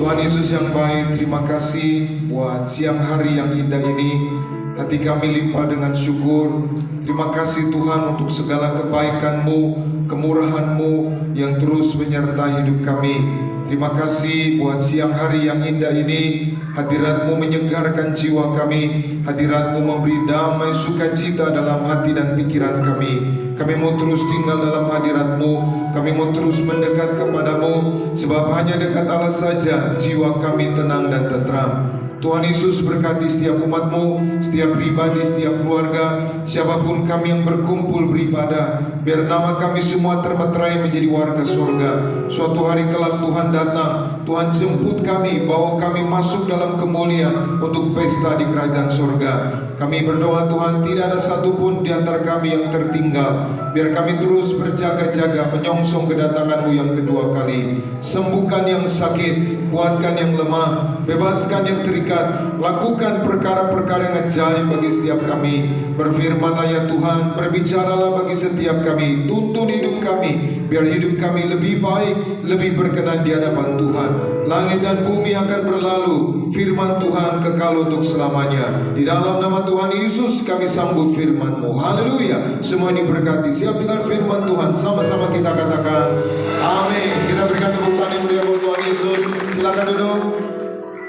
Tuhan Yesus yang baik, terima kasih buat siang hari yang indah ini. Hati kami limpah dengan syukur. Terima kasih Tuhan untuk segala kebaikan-Mu, kemurahan-Mu yang terus menyertai hidup kami. Terima kasih buat siang hari yang indah ini. Hadirat-Mu menyegarkan jiwa kami. Hadirat-Mu memberi damai sukacita dalam hati dan pikiran kami. Kami mau terus tinggal dalam hadirat-Mu. Kami mau terus mendekat kepadamu. Sebab hanya dekat Allah saja jiwa kami tenang dan tentram. Tuhan Yesus berkati setiap umat-Mu, setiap pribadi, setiap keluarga, siapapun kami yang berkumpul beribadah. Biar nama kami semua termeterai menjadi warga surga. Suatu hari kelak Tuhan datang, Tuhan jemput kami, bawa kami masuk dalam kemuliaan untuk pesta di kerajaan surga. Kami berdoa Tuhan, tidak ada satupun di antara kami yang tertinggal. Biar kami terus berjaga-jaga menyongsong kedatangan-Mu yang kedua kali. Sembuhkan yang sakit, kuatkan yang lemah, bebaskan yang terikat, lakukan perkara-perkara yang ajaib bagi setiap kami. Berfirmanlah ya Tuhan, berbicaralah bagi setiap kami, tuntun hidup kami, biar hidup kami lebih baik, lebih berkenan di hadapan Tuhan. Langit dan bumi akan berlalu, firman Tuhan kekal untuk selamanya. Di dalam nama Tuhan Yesus kami sambut firman-Mu. Haleluya. Semua ini berkati. Siap dengan firman Tuhan. Sama-sama kita katakan amin. Kita berikan tepuk tangan yang mulia buat Tuhan Yesus. Silakan duduk.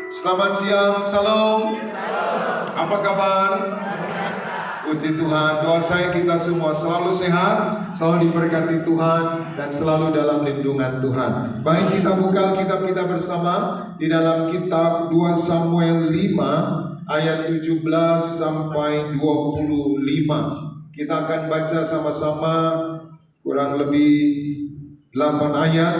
Selamat siang. Salam. Apa kabar? Puji Tuhan. Doa saya kita semua selalu sehat, selalu diberkati Tuhan, dan selalu dalam lindungan Tuhan. Baik, kita buka Alkitab kita bersama di dalam kitab 2 Samuel 5 ayat 17 sampai 25. Kita akan baca sama-sama kurang lebih 8 ayat.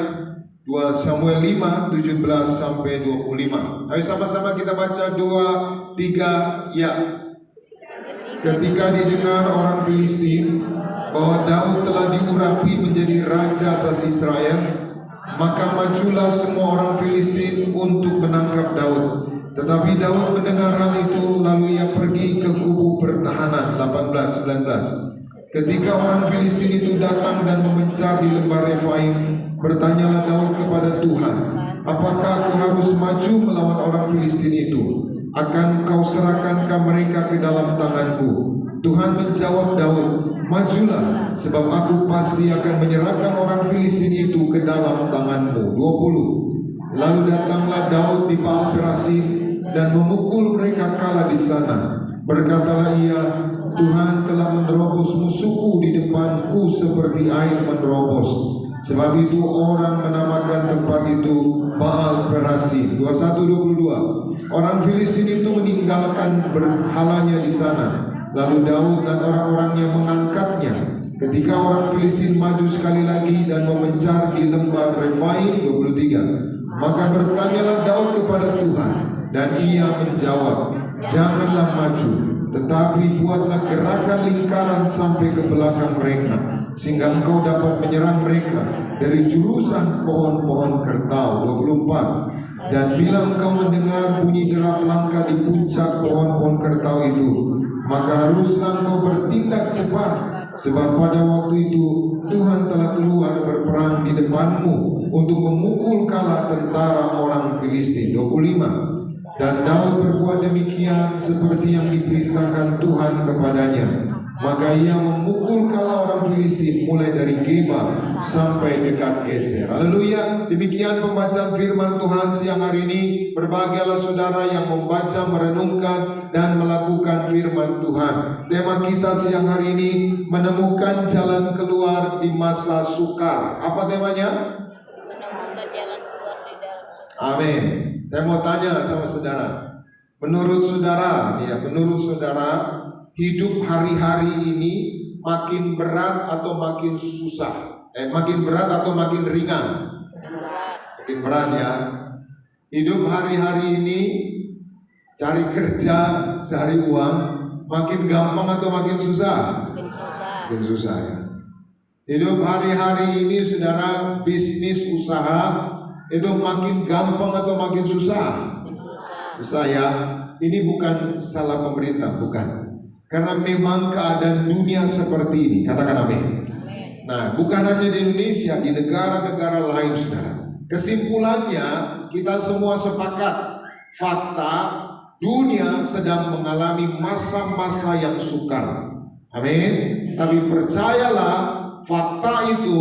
2 Samuel 5 17 sampai 25. Ayo sama-sama kita baca 2 3 ya. Ketika didengar orang Filistin bahwa Daud telah diurapi menjadi raja atas Israel, maka majulah semua orang Filistin untuk menangkap Daud. Tetapi Daud mendengar hal itu, lalu ia pergi ke kubu pertahanan. 18-19. Ketika orang Filistin itu datang dan memencar di lembah Refaim, bertanyalah Daud kepada Tuhan, apakah aku harus maju melawan orang Filistin itu? Akan kau serahkankah mereka ke dalam tanganku? Tuhan menjawab Daud, majulah, sebab aku pasti akan menyerahkan orang Filistin itu ke dalam tanganmu. 20. Lalu datanglah Daud di Baal-Perasim dan memukul mereka kalah di sana. Berkatalah ia, Tuhan telah menerobos musuhku di depanku seperti air menerobos. Sebab itu orang menamakan tempat itu Baal-Perasim. 21-22. Orang Filistin itu meninggalkan berhalanya di sana. Lalu Daud dan orang-orangnya mengangkatnya. Ketika orang Filistin maju sekali lagi dan memencar di lembah Refaim. 23. Maka bertanyalah Daud kepada Tuhan, dan ia menjawab, janganlah maju, tetapi buatlah gerakan lingkaran sampai ke belakang mereka, sehingga engkau dapat menyerang mereka dari jurusan pohon-pohon kertau. 24. Dan bila engkau mendengar bunyi derap langkah di puncak pohon-pohon kertau itu, maka haruslah engkau bertindak cepat, sebab pada waktu itu Tuhan telah keluar berperang di depanmu untuk memukul kalah tentara orang Filistin. 25. Dan Daud berbuat demikian seperti yang diperintahkan Tuhan kepadanya. Maka ia memukul kalah orang Filistin mulai dari Geba sampai dekat Geser. Haleluya. Demikian pembacaan firman Tuhan siang hari ini. Berbahagialah saudara yang membaca, merenungkan, dan melakukan firman Tuhan. Tema kita siang hari ini, menemukan jalan keluar di masa sukar. Apa temanya? Menemukan jalan keluar di dalam. Amin. Saya mau tanya sama saudara. Menurut saudara, hidup hari-hari ini makin berat atau makin susah? Makin berat atau makin ringan? Makin berat ya. Hidup hari-hari ini, cari kerja, cari uang, makin gampang atau makin susah? Makin susah ya. Hidup hari-hari ini saudara, bisnis usaha itu makin gampang atau makin susah? Susah ya. Ini bukan salah pemerintah, bukan. Karena memang keadaan dunia seperti ini. Katakan amin. Nah, bukan hanya di Indonesia, di negara-negara lain saudara. Kesimpulannya, kita semua sepakat fakta dunia sedang mengalami masa-masa yang sukar. Amin. Tapi percayalah, fakta itu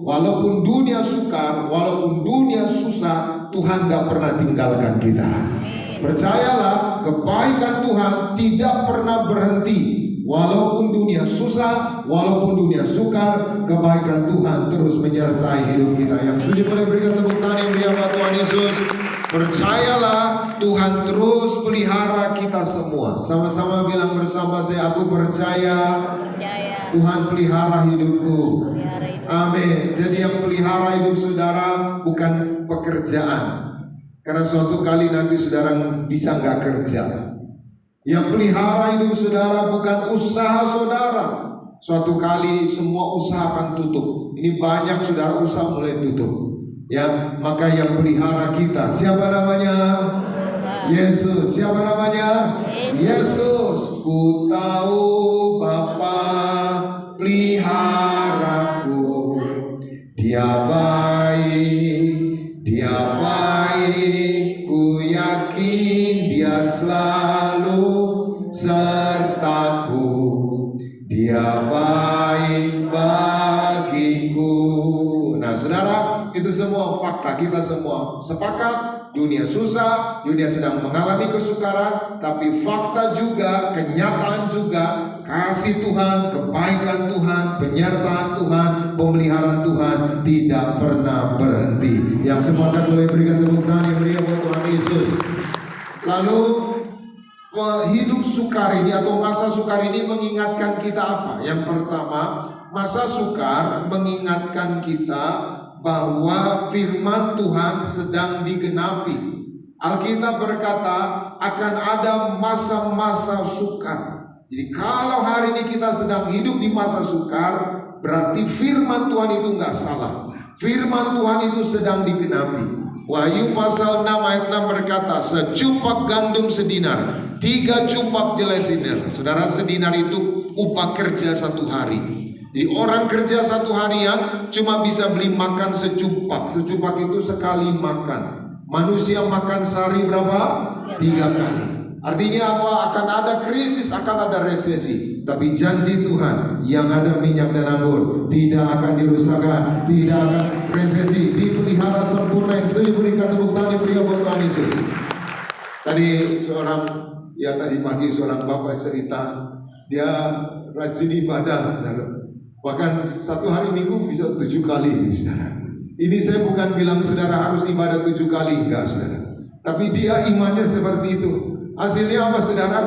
walaupun dunia sukar, walaupun dunia susah, Tuhan gak pernah tinggalkan kita. Percayalah, kebaikan Tuhan tidak pernah berhenti. Walaupun dunia susah, walaupun dunia sukar, kebaikan Tuhan terus menyertai hidup kita. Yang setuju boleh berikan tepuk tangan yang meriah buat Tuhan Yesus. Percayalah, Tuhan terus pelihara kita semua. Sama-sama bilang bersama saya, aku percaya Tuhan pelihara hidupku. Amin. Jadi yang pelihara hidup saudara bukan pekerjaan. Karena suatu kali nanti saudara bisa nggak kerja. Yang pelihara hidup saudara bukan usaha saudara. Suatu kali semua usaha akan tutup. Ini banyak saudara usaha mulai tutup. Ya, maka yang pelihara kita siapa namanya? Yesus. Siapa namanya? Yesus. Ku tahu Bapa peliharaku. Dia baik, dia baik. Ku yakin dia selalu sertaku. Dia baik bagiku. Nah saudara, itu semua fakta. Kita semua sepakat dunia susah, dunia sedang mengalami kesukaran. Tapi fakta juga, kenyataan juga, kasih Tuhan, kebaikan Tuhan, penyertaan Tuhan, pemeliharaan Tuhan tidak pernah berhenti. Yang sepakat boleh berikan tepuk tangan yang meriah buat Tuhan Yesus. Lalu hidup sukar ini atau masa sukar ini mengingatkan kita apa? Yang pertama, masa sukar mengingatkan kita bahwa firman Tuhan sedang digenapi. Alkitab berkata akan ada masa-masa sukar. Jadi kalau hari ini kita sedang hidup di masa sukar, berarti firman Tuhan itu nggak salah. Firman Tuhan itu sedang digenapi. Wahyu pasal 6 ayat 6 berkata, secumpak gandum sedinar, 3 cumpak jelai sinar. Saudara, sedinar itu upah kerja 1 hari. Jadi orang kerja 1 harian cuma bisa beli makan secumpak. Secumpak itu sekali makan. Manusia makan sehari berapa? 3 kali. Artinya apa? Akan ada krisis, akan ada resesi. Tapi janji Tuhan yang ada minyak dan anggur tidak akan dirusakkan, tidak akan resesi, dipelihara sempurna. Yang setuju berikan tepuk tangan yang meriah buat Tuhan Yesus. Tadi tadi pagi seorang bapak cerita, dia rajin ibadah, saudara. Bahkan 1 hari minggu bisa 7 kali, saudara. Ini saya bukan bilang saudara harus ibadah 7 kali, enggak saudara. Tapi dia imannya seperti itu. Hasilnya apa saudara?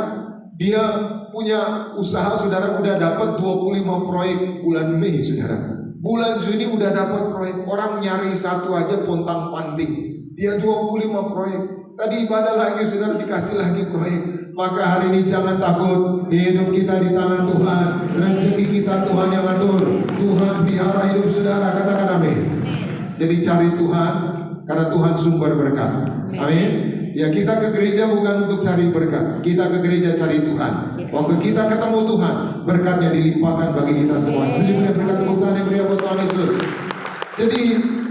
Dia punya usaha, saudara, udah dapat 25 proyek bulan Mei, saudara. Bulan Juni udah dapat proyek. Orang nyari 1 aja pontang panting. Dia 25 proyek. Tadi ibadah lagi, saudara, dikasih lagi proyek. Maka hari ini jangan takut. Hidup kita di tangan Tuhan. Rezeki kita Tuhan yang atur. Tuhan pelihara hidup saudara. Katakan amin. Jadi cari Tuhan, karena Tuhan sumber berkat. Amin. Ya, kita ke gereja bukan untuk cari berkat. Kita ke gereja cari Tuhan. Waktu kita ketemu Tuhan, berkatnya dilimpahkan bagi kita semua. Jadi berkat tepuk tangan yang meriah buat Tuhan Yesus. Jadi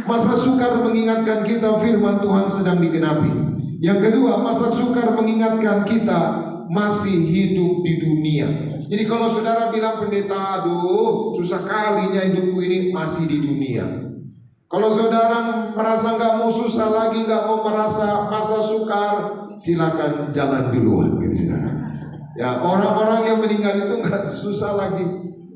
masa sukar mengingatkan kita firman Tuhan sedang digenapi. Yang kedua, masa sukar mengingatkan kita masih hidup di dunia. Jadi kalau saudara bilang, pendeta, aduh susah kalinya hidupku ini, masih di dunia. Kalau saudara merasa nggak mau susah lagi, nggak mau merasa masa sukar, silakan jalan duluan, gitu saudara. Ya, orang-orang yang meninggal itu nggak susah lagi.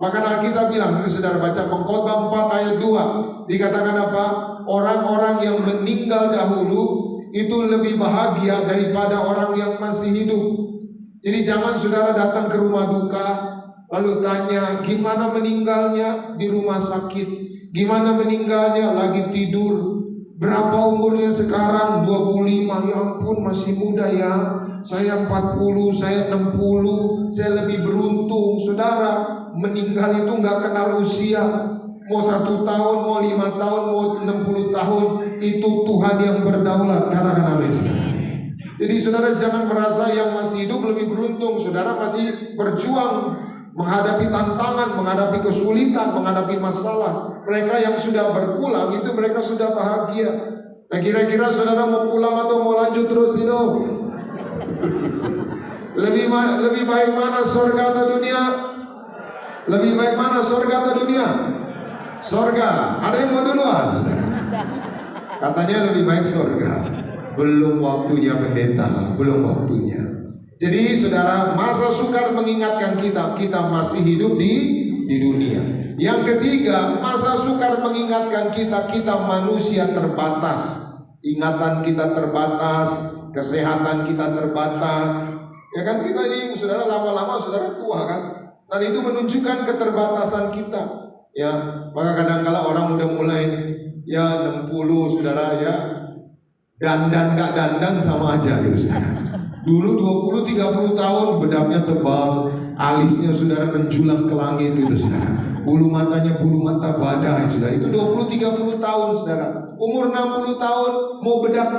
Bahkan Alkitab bilang, ini saudara baca Pengkhotbah 4 ayat 2, dikatakan apa? Orang-orang yang meninggal dahulu itu lebih bahagia daripada orang yang masih hidup. Jadi jangan saudara datang ke rumah duka lalu tanya gimana meninggalnya, di rumah sakit. Gimana meninggalnya, lagi tidur. Berapa umurnya sekarang? 25. Ya ampun, masih muda ya. Saya 40, saya 60. Saya lebih beruntung. Saudara, meninggal itu gak kenal usia. Mau 1 tahun, mau 5 tahun, mau 60 tahun, itu Tuhan yang berdaulat. Katakan amin. Jadi saudara jangan merasa yang masih hidup lebih beruntung. Saudara masih berjuang menghadapi tantangan, menghadapi kesulitan, menghadapi masalah. Mereka yang sudah berpulang itu mereka sudah bahagia. Nah kira-kira saudara mau pulang atau mau lanjut terus hidup? Lebih baik mana, surga atau dunia? Lebih baik mana, surga atau dunia? Surga. Ada yang mau duluan? Katanya lebih baik surga. Belum waktunya pendeta, belum waktunya. Jadi saudara, masa sukar mengingatkan kita masih hidup di dunia. Yang ketiga, masa sukar mengingatkan kita manusia terbatas. Ingatan kita terbatas, kesehatan kita terbatas. Ya kan, kita ini saudara lama-lama saudara tua kan. Dan itu menunjukkan keterbatasan kita. Ya, maka kadang-kala orang udah mulai ya 60 saudara ya, dandan gak dandan sama aja gitu saudara. Dulu 20-30 tahun bedaknya tebal, alisnya saudara menjulang ke langit gitu saudara. Bulu matanya bulu mata badai saudara. Itu 20-30 tahun saudara. Umur 60 tahun mau bedak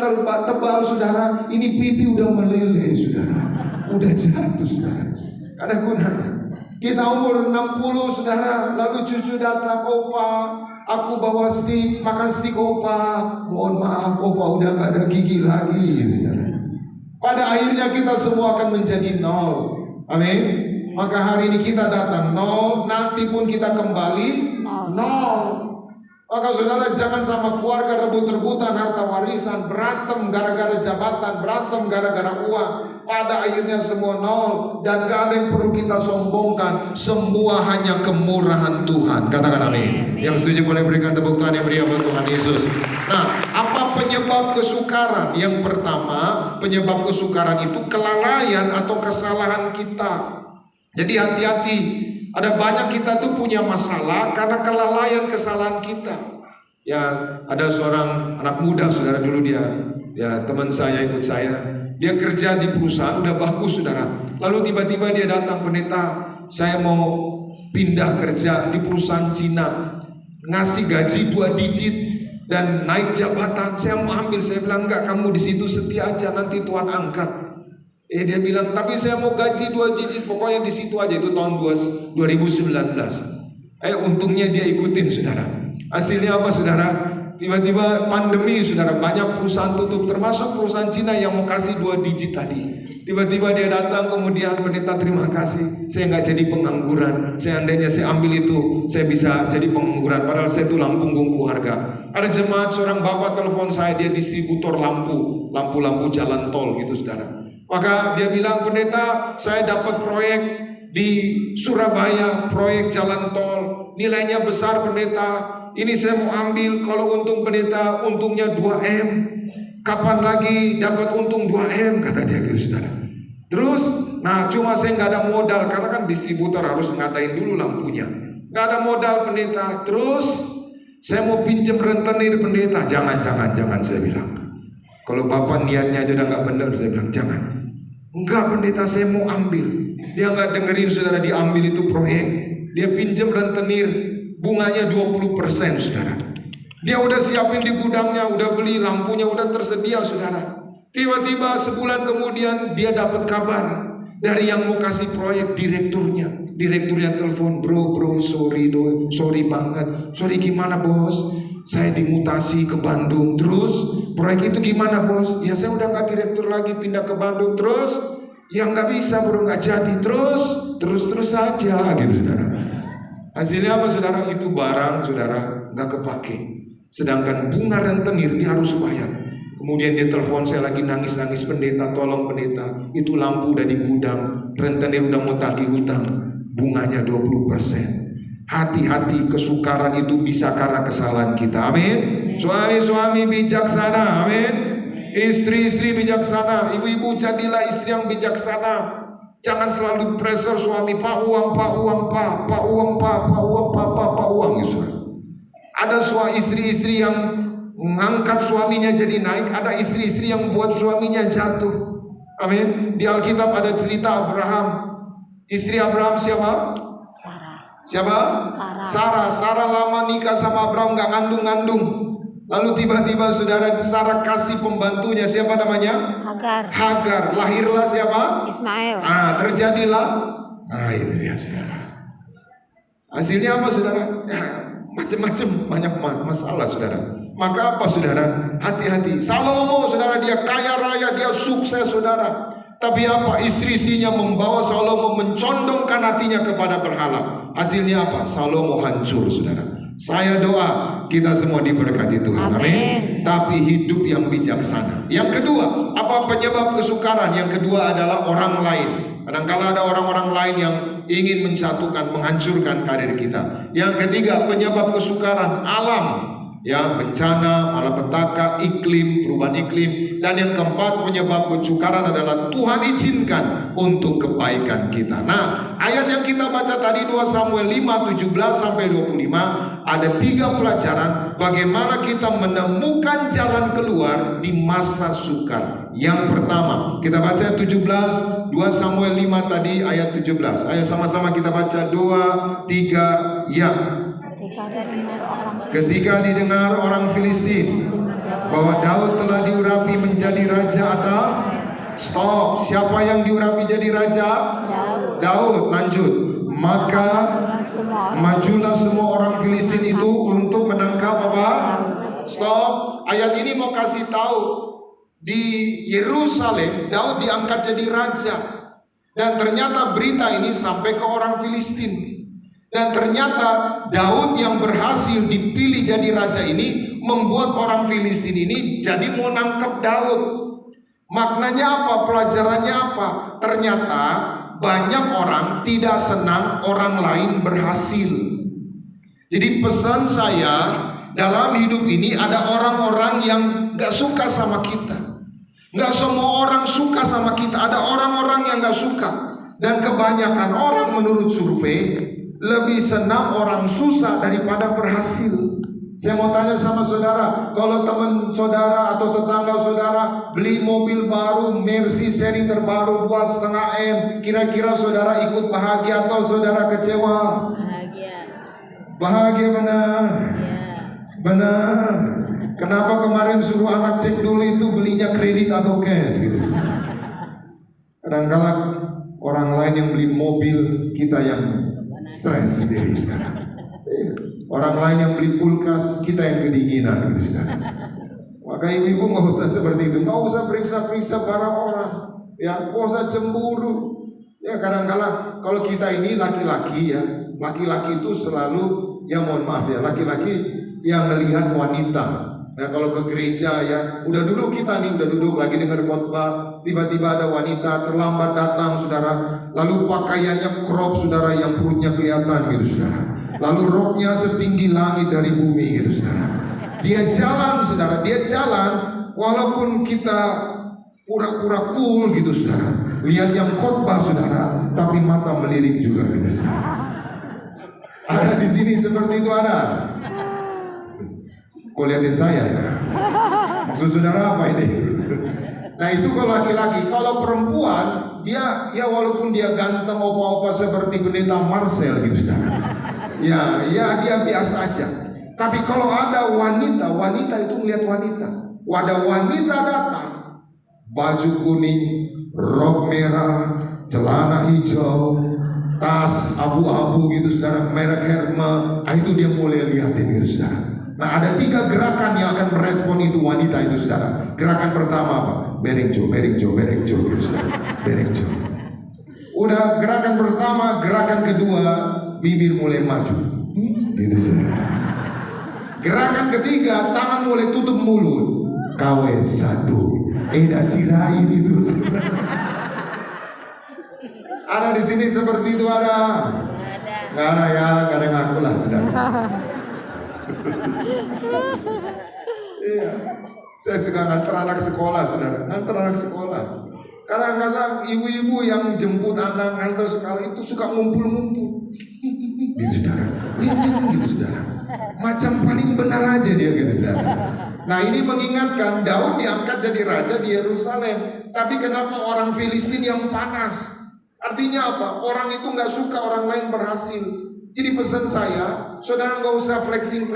tebal saudara, ini pipi udah meleleh saudara. Udah jatuh saudara. Ada gunanya. Kita umur 60 saudara, lalu cucu datang, opa, aku bawa stik, makan stik opa. Mohon maaf opa udah gak ada gigi lagi gitu, saudara. Pada akhirnya kita semua akan menjadi nol. Amin. Maka hari ini kita datang nol, nanti pun kita kembali nol. Maka saudara jangan sama keluarga rebut-rebutan harta warisan, berantem gara-gara jabatan, berantem gara-gara uang. Pada akhirnya semua nol, dan gak ada yang perlu kita sombongkan. Semua hanya kemurahan Tuhan. Katakan amin. Yang setuju boleh berikan tepuk tangan yang meriah buat Tuhan Yesus. Nah, apa penyebab kesukaran? Yang pertama, penyebab kesukaran itu kelalaian atau kesalahan kita. Jadi hati-hati. Ada banyak kita tuh punya masalah karena kelalaian kesalahan kita. Ya, ada seorang anak muda saudara dulu dia teman saya ikut saya. Dia kerja di perusahaan udah bagus saudara. Lalu tiba-tiba dia datang, pendeta, saya mau pindah kerja di perusahaan Cina, ngasih gaji 2 digit dan naik jabatan. Saya mau ambil, saya bilang enggak, kamu di situ setia aja, nanti Tuhan angkat. Dia bilang, tapi saya mau gaji 2 digit, pokoknya di situ aja. Itu tahun 2019. Untungnya dia ikutin saudara. Hasilnya apa saudara? Tiba-tiba pandemi saudara, banyak perusahaan tutup, termasuk perusahaan Cina yang mau kasih 2 digit tadi. Tiba-tiba dia datang, kemudian pendeta terima kasih, saya nggak jadi pengangguran. Seandainya saya ambil itu, saya bisa jadi pengangguran. Padahal saya tulang punggung keluarga. Ada jemaat, seorang bapak telepon saya, dia distributor lampu jalan tol gitu saudara. Maka dia bilang, pendeta, saya dapat proyek di Surabaya, proyek jalan tol, nilainya besar pendeta. Ini saya mau ambil, kalau untung pendeta, untungnya 2M. Kapan lagi dapat untung 2M, kata dia gitu saudara. Terus, nah cuma saya nggak ada modal, karena kan distributor harus ngadain dulu lampunya. Nggak ada modal pendeta. Terus, saya mau pinjem rentenir pendeta. Jangan saya bilang. Kalau bapak niatnya aja udah nggak benar, saya bilang jangan. Enggak pendeta, saya mau ambil. Dia nggak dengerin saudara, diambil itu proyek. Dia pinjem rentenir, bunganya 20% saudara. Dia udah siapin di gudangnya, udah beli lampunya, udah tersedia saudara. Tiba-tiba sebulan kemudian dia dapat kabar dari yang mau kasih proyek, direkturnya. Direkturnya telepon, bro, sorry banget. Sorry gimana bos? Saya dimutasi ke Bandung. Terus proyek itu gimana bos? Ya saya udah gak direktur lagi, pindah ke Bandung. Terus ya nggak bisa bro, nggak jadi. Terus saja gitu saudara. Hasilnya apa saudara? Itu barang saudara nggak kepake. Sedangkan bunga rentenir dia harus bayar. Kemudian dia telepon saya lagi nangis-nangis, pendeta tolong pendeta, itu lampu udah di gudang, rentenir udah mau tagih hutang, bunganya 20%. Hati-hati, kesukaran itu bisa karena kesalahan kita. Amin. Suami-suami bijaksana. Amin. Istri-istri bijaksana. Ibu-ibu jadilah istri yang bijaksana. Jangan selalu pressure suami, pak uang gitu. Ada istri-istri yang mengangkat suaminya jadi naik, ada istri-istri yang buat suaminya jatuh. Amin. Di Alkitab ada cerita Abraham. Istri Abraham siapa? Siapa? Sarah lama nikah sama Abraham, gak ngandung-ngandung. Lalu tiba-tiba saudara, Sarah kasih pembantunya, siapa namanya? Hagar. Lahirlah siapa? Ismail. Terjadilah. Itu dia saudara. Hasilnya apa saudara? Ya, macam-macam, banyak masalah saudara. Maka apa saudara? Hati-hati. Salomo saudara, dia kaya raya, dia sukses saudara. Tapi apa? Istri-istrinya membawa Salomo mencondongkan hatinya kepada berhala. Hasilnya apa? Salomo hancur saudara. Saya doa kita semua diberkati Tuhan. Amin. Tapi hidup yang bijaksana. Yang kedua, apa penyebab kesukaran? Yang kedua adalah orang lain. Kadang-kala ada orang-orang lain yang ingin menjatuhkan, menghancurkan karir kita. Yang ketiga, penyebab kesukaran alam. Ya, bencana, malapetaka, iklim, perubahan iklim. Dan yang keempat, penyebab kesukaran adalah Tuhan izinkan untuk kebaikan kita. Nah, ayat yang kita baca tadi 2 Samuel 5, 17 sampai 25, ada 3 pelajaran bagaimana kita menemukan jalan keluar di masa sukar. Yang pertama, kita baca 17, 2 Samuel 5 tadi ayat 17. Ayo sama-sama kita baca 2, 3, ya. Ketika didengar orang Filistin bahwa Daud telah diurapi menjadi raja atas. Stop. Siapa yang diurapi jadi raja? Daud. Lanjut. Maka majulah semua orang Filistin itu untuk menangkap apa? Stop. Ayat ini mau kasih tahu, di Yerusalem Daud diangkat jadi raja. Dan ternyata berita ini sampai ke orang Filistin. Dan ternyata Daud yang berhasil dipilih jadi raja ini membuat orang Filistin ini jadi mau nangkep Daud. Maknanya apa? Pelajarannya apa? Ternyata banyak orang tidak senang orang lain berhasil. Jadi pesan saya dalam hidup ini, ada orang-orang yang gak suka sama kita. Gak semua orang suka sama kita. Ada orang-orang yang gak suka. Dan kebanyakan orang menurut survei lebih senang orang susah daripada berhasil. Saya mau tanya sama saudara, kalau teman saudara atau tetangga saudara beli mobil baru Mercy seri terbaru 2,5 M, kira-kira saudara ikut bahagia atau saudara kecewa? Bahagia. Bahagia benar. Ya. Benar. Kenapa kemarin suruh anak cek dulu itu belinya kredit atau cash gitu. Kadang-kala orang lain yang beli mobil, kita yang stres sendiri. Orang lain yang beli kulkas, kita yang kedinginan gitu. Maka ibu-ibu nggak usah seperti itu, nggak usah periksa-periksa barang orang, ya, nggak usah cemburu. Ya, kadang-kala kalau kita ini laki-laki ya, laki-laki itu selalu, ya mohon maaf ya, laki-laki yang melihat wanita. Nah, kalau ke gereja ya, udah dulu kita nih udah duduk lagi dengar khotbah, tiba-tiba ada wanita terlambat datang saudara, lalu pakaiannya crop saudara, yang perutnya kelihatan gitu saudara, lalu roknya setinggi langit dari bumi gitu saudara. Dia jalan saudara, dia jalan walaupun kita pura-pura cool gitu saudara, lihat yang khotbah saudara, tapi mata melirik juga gitu saudara. Ada di sini seperti itu ada. Kok liatin saya ya? Maksud saudara apa ini? Nah itu kalau laki-laki. Kalau perempuan, dia ya walaupun dia ganteng opa-opa seperti pendeta Marcel gitu saudara, ya dia biasa aja. Tapi kalau ada wanita, wanita itu melihat wanita. Ada wanita datang, baju kuning, rok merah, celana hijau, tas abu-abu gitu saudara, merek Hermes. Itu dia mulai liatin gitu saudara. Nah ada 3 gerakan yang akan merespon itu wanita itu saudara. Gerakan pertama apa? Berengjo gitu saudara. Berengjo. Udah gerakan pertama, gerakan kedua, bibir mulai maju gitu saudara. Gerakan ketiga, tangan mulai tutup mulut. KW1 Eda sirai itu saudara. Ada di sini seperti itu ada? Nggak ada ya, nggak ada ngaku lah saudara. Iya, saya suka nganter anak sekolah, saudara. Nganter anak sekolah. Kadang-kadang ibu-ibu yang jemput anak nganter sekolah itu suka ngumpul-ngumpul. Gitu saudara. Gitu saudara. Macam paling benar aja dia gitu saudara. Nah ini mengingatkan Daud diangkat jadi raja di Yerusalem. Tapi kenapa orang Filistin yang panas? Artinya apa? Orang itu nggak suka orang lain berhasil. Jadi pesan saya, saudara nggak usah flexing,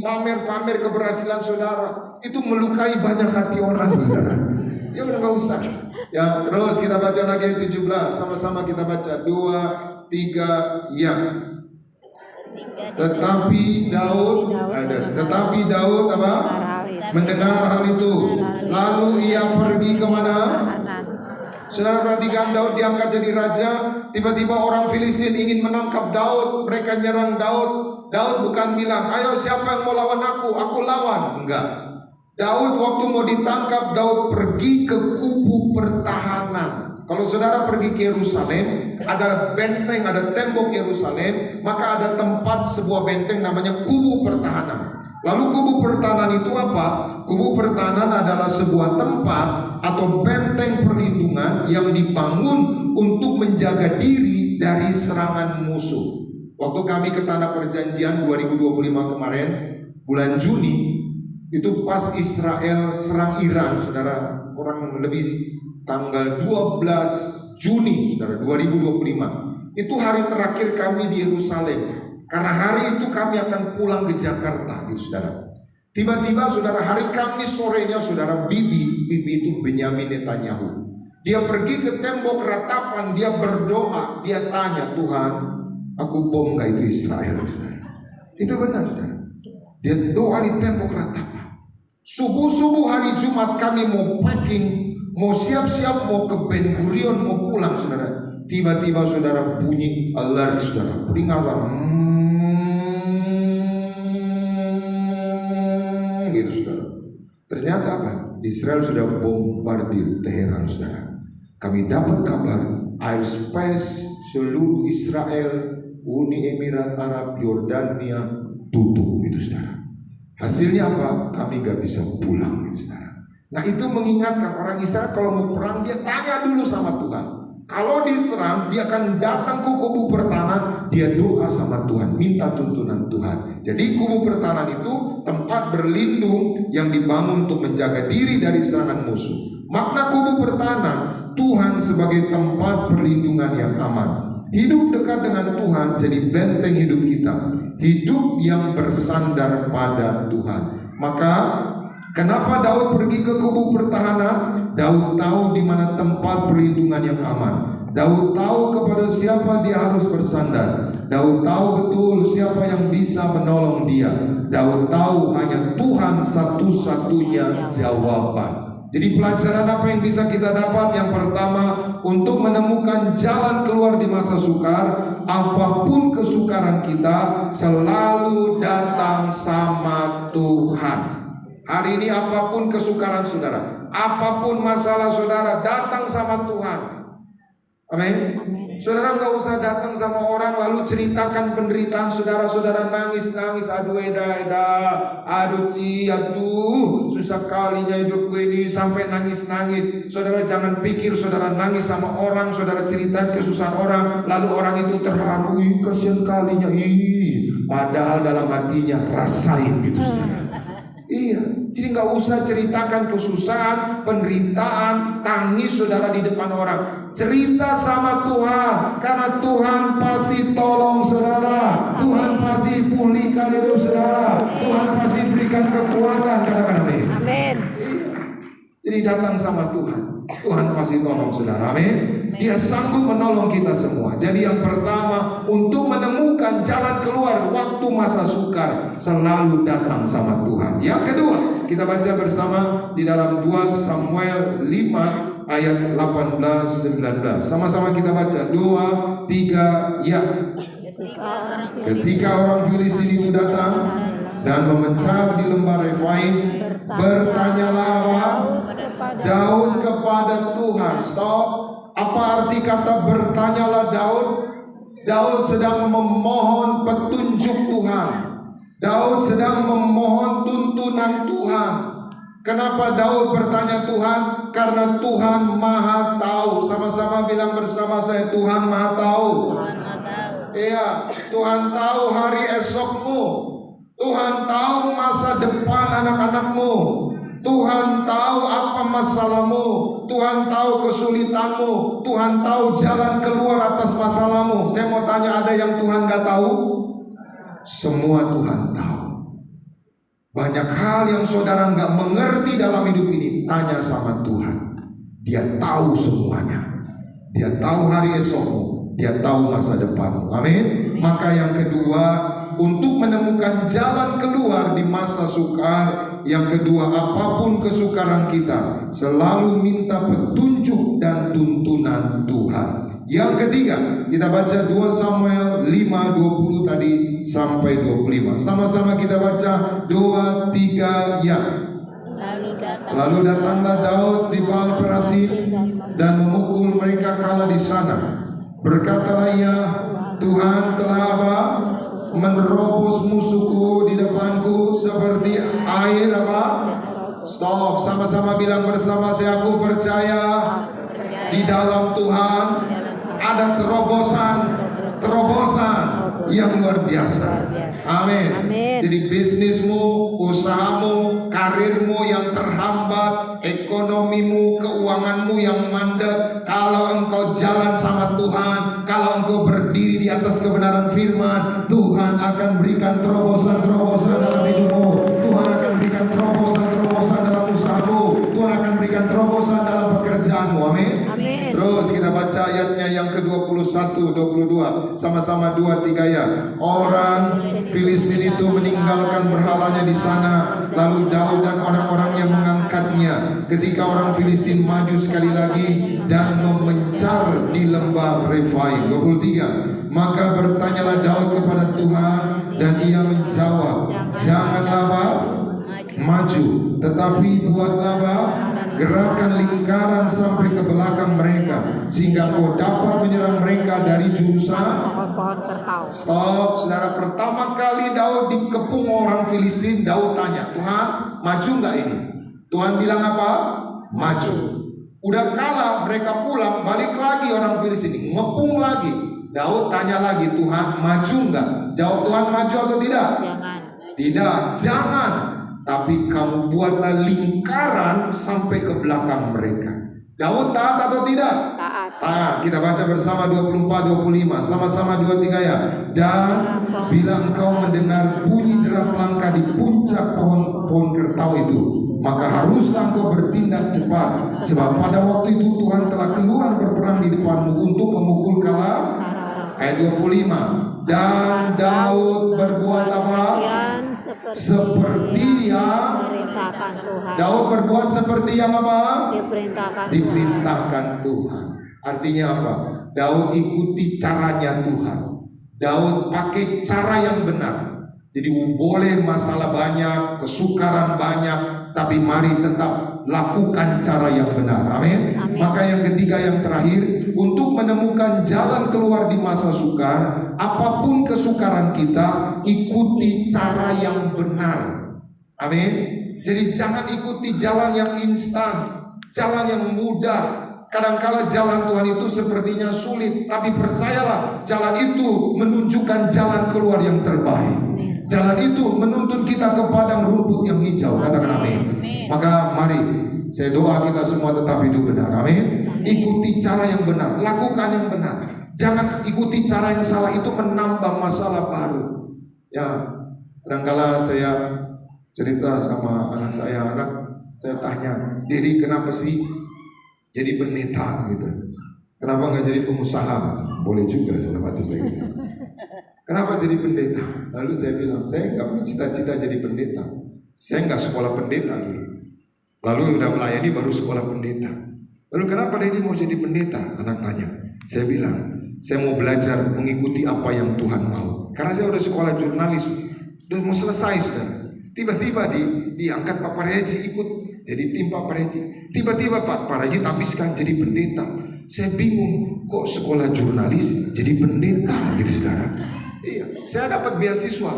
pamer keberhasilan saudara. Itu melukai banyak hati orang, saudara. Ya udah nggak usah. Ya terus kita baca lagi ayat 17, sama-sama kita baca 2, 3, ya. Tetapi Daud apa? Mendengar hal itu. Lalu ia pergi kemana? Saudara perhatikan, Daud diangkat jadi raja. Tiba-tiba orang Filistin ingin menangkap Daud. Mereka nyerang Daud. Daud bukan bilang, ayo siapa yang mau lawan aku lawan. Enggak. Daud waktu mau ditangkap, Daud pergi ke kubu pertahanan. Kalau saudara pergi ke Yerusalem, ada benteng, ada tembok Yerusalem, maka ada tempat sebuah benteng namanya kubu pertahanan. Lalu kubu pertahanan itu apa? Kubu pertahanan adalah sebuah tempat atau benteng perlindungan yang dibangun untuk menjaga diri dari serangan musuh. Waktu kami ke Tanah Perjanjian 2025 kemarin, bulan Juni, itu pas Israel serang Iran, saudara, kurang lebih tanggal 12 Juni, saudara, 2025. Itu hari terakhir kami di Yerusalem. Karena hari itu kami akan pulang ke Jakarta, gitu, saudara. Tiba-tiba, saudara, hari Kamis sorenya, saudara, Bibi itu Benyamin Netanyahu. Dia pergi ke tembok ratapan, dia berdoa, dia tanya, Tuhan, aku bom gak itu Israel, saudara. Itu benar, saudara. Dia doa di tembok ratapan. Subuh-subuh hari Jumat kami mau packing, mau siap-siap mau ke Ben Gurion, mau pulang, saudara. Tiba-tiba, saudara, bunyi alert, saudara, peringatan, gitu, saudara. Ternyata apa? Israel sudah bombardir Teheran, saudara. Kami dapat kabar airspace seluruh Israel, Uni Emirat Arab, Yordania tutup, gitu, saudara. Hasilnya apa? Kami gak bisa pulang, gitu, saudara. Nah, itu mengingatkan orang Israel kalau mau perang dia tanya dulu sama Tuhan. Kalau diserang, dia akan datang ke kubu pertahanan, dia doa sama Tuhan, minta tuntunan Tuhan. Jadi kubu pertahanan itu tempat berlindung yang dibangun untuk menjaga diri dari serangan musuh. Makna kubu pertahanan, Tuhan sebagai tempat perlindungan yang aman. Hidup dekat dengan Tuhan jadi benteng hidup kita. Hidup yang bersandar pada Tuhan. Maka kenapa Daud pergi ke kubu pertahanan? Daud tahu di mana tempat perlindungan yang aman. Daud tahu kepada siapa dia harus bersandar. Daud tahu betul siapa yang bisa menolong dia. Daud tahu hanya Tuhan satu-satunya jawaban. Jadi pelajaran apa yang bisa kita dapat? Yang pertama, untuk menemukan jalan keluar di masa sukar, apapun kesukaran kita, selalu datang sama Tuhan. Hari ini apapun kesukaran saudara, apapun masalah saudara, datang sama Tuhan. Amin. Saudara nggak usah datang sama orang lalu ceritakan penderitaan saudara nangis, aduh eda, aduh susah kalinya hidupku ini sampai nangis. Saudara jangan pikir saudara nangis sama orang, saudara ceritakan kesusahan orang, lalu orang itu terharu, kasihan kalinya, padahal dalam hatinya rasain gitu, saudara. Iya, jadi nggak usah ceritakan kesusahan, penderitaan, tangis saudara di depan orang. Cerita sama Tuhan, karena Tuhan pasti tolong saudara. Tuhan pasti pulihkan hidup saudara. Tuhan pasti berikan kekuatan, katakan amin. Amin. Jadi datang sama Tuhan, Tuhan pasti tolong saudara, amin. Dia sanggup menolong kita semua. Jadi yang pertama, untuk menemukan jalan keluar waktu masa sukar, selalu datang sama Tuhan. Yang kedua, kita baca bersama di dalam 2 Samuel 5 ayat 18-19. Sama-sama kita baca, 2, 3, ya. Ketika orang Filistin itu datang dan memecah di lembah Refaim, bertanyalah apa? Daud kepada Tuhan. Stop. Apa arti kata bertanyalah Daud? Daud sedang memohon petunjuk Tuhan. Daud sedang memohon tuntunan Tuhan. Kenapa Daud bertanya Tuhan? Karena Tuhan Maha Tahu. Sama-sama bilang bersama saya, Tuhan Maha Tahu. Tuhan Maha Tahu. Iya, Tuhan tahu hari esokmu. Tuhan tahu masa depan anak-anakmu. Tuhan tahu apa masalahmu. Tuhan tahu kesulitanmu. Tuhan tahu jalan keluar atas masalahmu. Saya mau tanya, ada yang Tuhan gak tahu? Semua Tuhan tahu. Banyak hal yang saudara gak mengerti dalam hidup ini, tanya sama Tuhan. Dia tahu semuanya. Dia tahu hari esokmu. Dia tahu masa depanmu. Amin. Maka yang kedua, untuk menemukan jalan keluar di masa sukar. Yang kedua, apapun kesukaran kita, selalu minta petunjuk dan tuntunan Tuhan. Yang ketiga, kita baca 2 Samuel 5:20 tadi sampai 25. Sama-sama kita baca 2, 3, ya. Lalu datanglah Daud di Baal Perasim dan memukul mereka kalah di sana. Berkatalah ia, Tuhan telah apa? Menerobos musuhku di depanku seperti air apa? Stop, sama-sama bilang bersama saya, aku percaya di dalam Tuhan ada terobosan yang luar biasa. Amin. Jadi bisnismu, usahamu, karirmu yang terhambat, ekonomimu, keuanganmu yang mandek, kalau engkau jalan sama Tuhan, kalau engkau berdiri di atas kebenaran firman, Tuhan akan berikan terobosan-terobosan dalam hidupmu. Tuhan akan berikan terobosan-terobosan dalam usahamu. Tuhan akan berikan terobosan dalam pekerjaanmu. Amin. Terus kita baca ayatnya yang ke-21, 22. Sama-sama 2, 3 ya. Orang Filistin itu meninggalkan berhalanya di sana. Lalu Daud dan orang-orangnya mengangkatnya. Ketika orang Filistin maju sekali lagi dan memencar di lembah Refaim. 23. Maka bertanyalah Daud kepada Tuhan dan ia menjawab, janganlah maju, tetapi buatlah gerakan lingkaran sampai ke belakang mereka, sehingga kau dapat menyerang mereka dari jurusan pohon kertau. Stop, saudara. Pertama kali Daud dikepung orang Filistin, Daud tanya, Tuhan maju nggak ini? Tuhan bilang apa? Maju. Udah kalah, mereka pulang, balik lagi orang Filistin, ngepung lagi. Daud tanya lagi, Tuhan maju nggak? Jawab Tuhan, maju atau tidak? Jangan. Tidak, jangan. Tapi kamu buatlah lingkaran sampai ke belakang mereka. Daud taat atau tidak? Taat. Taat. Kita baca bersama 24-25. Sama-sama 2-3 ya. Dan bila engkau mendengar bunyi derap langkah di puncak pohon kertau itu, maka haruslah engkau bertindak cepat, sebab pada waktu itu Tuhan telah keluar berperang di depanmu untuk memukul kalah. Ayat 25. Dan Daud berbuat apa? Seperti yang diperintahkan Tuhan. Daud berbuat seperti yang apa? Diperintahkan Tuhan. Artinya apa? Daud ikuti caranya Tuhan. Daud pakai cara yang benar. Jadi boleh masalah banyak, kesukaran banyak, tapi mari tetap lakukan cara yang benar. Amin. Maka yang ketiga, yang terakhir, untuk menemukan jalan keluar di masa sukar, apapun kesukaran kita, ikuti cara yang benar. Amin. Jadi jangan ikuti jalan yang instan, jalan yang mudah. Kadang-kala jalan Tuhan itu sepertinya sulit, tapi percayalah, jalan itu menunjukkan jalan keluar yang terbaik. Jalan itu menuntun kita ke padang rumput yang hijau. Katakan amin. Maka mari, saya doa kita semua tetap hidup benar. Amin. Ikuti cara yang benar, lakukan yang benar. Jangan ikuti cara yang salah, itu menambah masalah baru. Ya, kadang-kala saya cerita sama anak saya tanya, Diri kenapa sih jadi pendeta gitu? Kenapa nggak jadi pengusaha? Boleh juga dalam hati saya. Kenapa jadi pendeta? Lalu saya bilang, saya nggak punya cita-cita jadi pendeta. Saya nggak sekolah pendeta dulu. Lalu udah melayani baru sekolah pendeta. Lalu kenapa Dedi mau jadi pendeta? Anak tanya. Saya bilang, saya mau belajar mengikuti apa yang Tuhan mau. Karena saya udah sekolah jurnalis, udah mau selesai sudah. Tiba-tiba diangkat Pak Pareji ikut jadi tim Pak Pareji. Tiba-tiba Pak Pareji habiskan jadi pendeta. Saya bingung, kok sekolah jurnalis jadi pendeta gitu saudara. Iya, saya dapat beasiswa.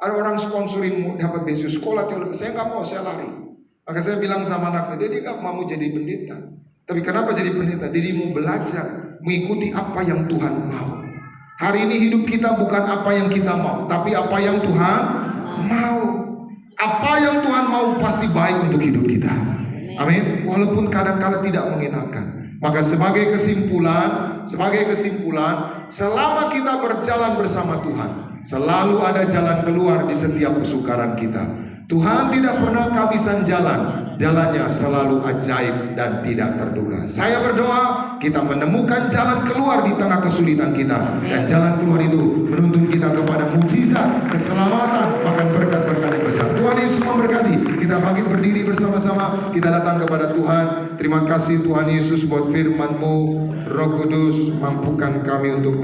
Ada orang sponsorin dapat beasiswa sekolah teologi. Saya nggak mau, saya lari. Maka saya bilang sama anak saya, dia nggak mau jadi pendeta. Tapi kenapa jadi pendeta? Dia mau belajar mengikuti apa yang Tuhan mau. Hari ini hidup kita bukan apa yang kita mau, tapi apa yang Tuhan mau. Apa yang Tuhan mau pasti baik untuk hidup kita. Amin. Walaupun kadang-kadang tidak mengenakan. Maka sebagai kesimpulan, selama kita berjalan bersama Tuhan, selalu ada jalan keluar di setiap kesukaran kita. Tuhan tidak pernah kehabisan jalan jalannya selalu ajaib dan tidak terduga. Saya berdoa kita menemukan jalan keluar di tengah kesulitan kita, dan jalan keluar itu menuntun kita kepada mujizat, keselamatan, bahkan berkat-berkat yang besar. Tuhan Yesus memberkati. Kita bangkit berdiri bersama-sama, kita datang kepada Tuhan. Terima kasih Tuhan Yesus buat firman-Mu. Roh Kudus, mampukan kami untuk